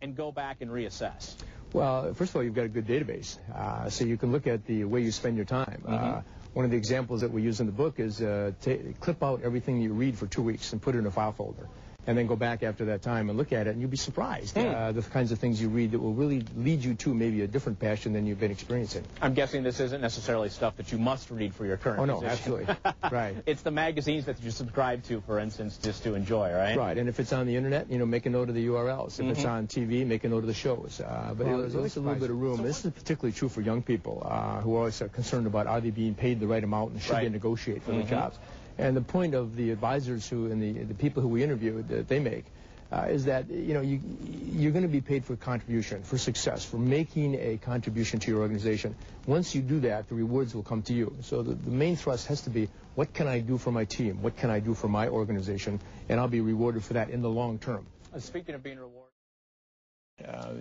and go back and reassess? Well, first of all, you've got a good database, so you can look at the way you spend your time. One of the examples that we use in the book is clip out everything you read for 2 weeks and put it in a file folder, and then go back after that time and look at it, and you'll be surprised the kinds of things you read that will really lead you to maybe a different passion than you've been experiencing. I'm guessing this isn't necessarily stuff that you must read for your current position. Oh, no, absolutely. Right. It's the magazines that you subscribe to, for instance, just to enjoy, right? Right, and if it's on the internet, make a note of the URLs. If it's on TV, make a note of the shows. But there's always a little bit of room. So this is particularly true for young people who are always concerned about are they being paid the right amount and should they negotiate for their jobs. And the point of the advisors and the people who we interviewed that they make is that you're going to be paid for contribution, for success, for making a contribution to your organization. Once you do that, the rewards will come to you. So the main thrust has to be, what can I do for my team? What can I do for my organization? And I'll be rewarded for that in the long term. Speaking of being rewarded,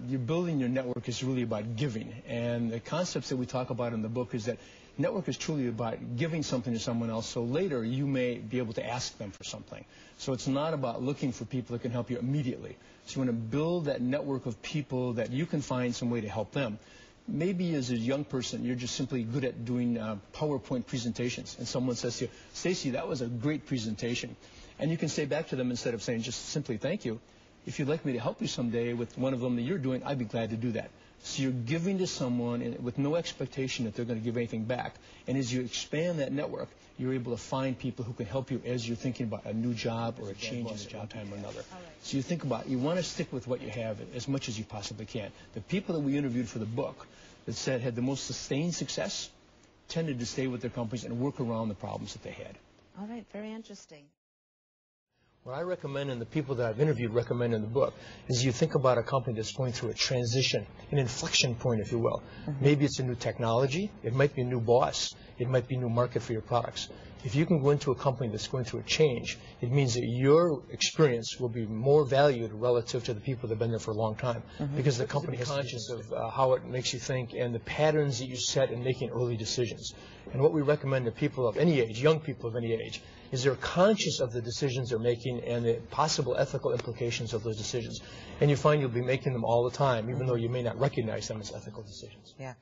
you're building your network is really about giving. And the concepts that we talk about in the book is that network is truly about giving something to someone else, so later you may be able to ask them for something. So it's not about looking for people that can help you immediately. So you want to build that network of people that you can find some way to help them. Maybe as a young person, you're just simply good at doing PowerPoint presentations, and someone says to you, Stacy, that was a great presentation. And you can say back to them, instead of saying just simply thank you, if you'd like me to help you someday with one of them that you're doing, I'd be glad to do that. So you're giving to someone with no expectation that they're going to give anything back. And as you expand that network, you're able to find people who can help you as you're thinking about a new job or a change in the job time or another. So you think about, you want to stick with what you have as much as you possibly can. The people that we interviewed for the book that said had the most sustained success tended to stay with their companies and work around the problems that they had. All right, very interesting. What I recommend, and the people that I've interviewed recommend in the book, is you think about a company that's going through a transition, an inflection point, if you will. Maybe it's a new technology, it might be a new boss, it might be a new market for your products. If you can go into a company that's going through a change, it means that your experience will be more valued relative to the people that have been there for a long time, because the company is conscious of how it makes you think and the patterns that you set in making early decisions. And what we recommend to people of any age, young people of any age, is they're conscious of the decisions they're making and the possible ethical implications of those decisions. And you find you'll be making them all the time, even though you may not recognize them as ethical decisions. Yeah.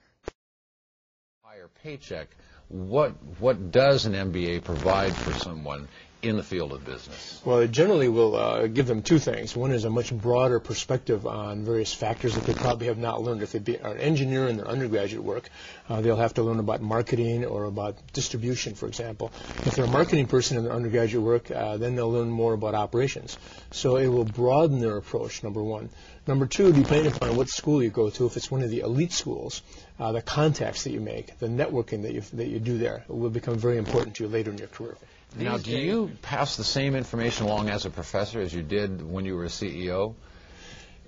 Higher paycheck. What does an MBA provide for someone in the field of business? Well, it generally will give them two things. One is a much broader perspective on various factors that they probably have not learned. If they are an engineer in their undergraduate work, they'll have to learn about marketing or about distribution, for example. If they're a marketing person in their undergraduate work, then they'll learn more about operations. So it will broaden their approach, number one. Number two, depending upon what school you go to, if it's one of the elite schools, the contacts that you make, the networking that you do there will become very important to you later in your career. Now, do you pass the same information along as a professor as you did when you were a CEO?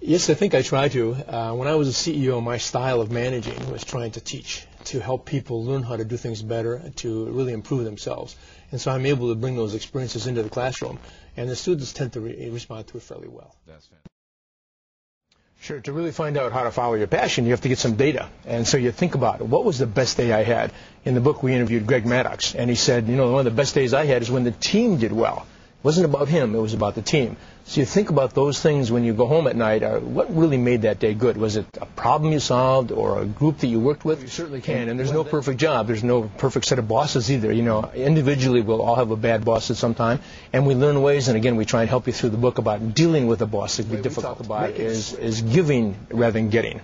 Yes, I think I try to. When I was a CEO, my style of managing was trying to teach, to help people learn how to do things better, to really improve themselves. And so I'm able to bring those experiences into the classroom, and the students tend to respond to it fairly well. That's fantastic. Sure. To really find out how to follow your passion, you have to get some data. And so you think about, what was the best day I had? In the book, we interviewed Greg Maddox, and he said, one of the best days I had is when the team did well. It wasn't about him, it was about the team. So you think about those things when you go home at night. What really made that day good? Was it a problem you solved or a group that you worked with? You certainly can, and there's no perfect job. There's no perfect set of bosses either. Individually we'll all have a bad boss at some time, and we learn ways, and again, we try and help you through the book about dealing with a boss that can be difficult. About is giving rather than getting.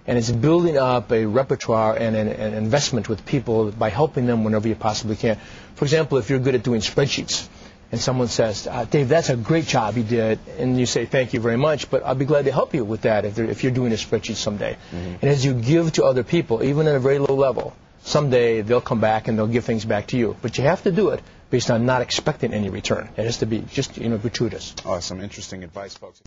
And it's building up a repertoire and an investment with people by helping them whenever you possibly can. For example, if you're good at doing spreadsheets, and someone says, Dave, that's a great job you did, and you say, thank you very much, but I'll be glad to help you with that if you're doing a spreadsheet someday. And as you give to other people, even at a very low level, someday they'll come back and they'll give things back to you. But you have to do it based on not expecting any return. It has to be just gratuitous. Awesome, interesting advice, folks.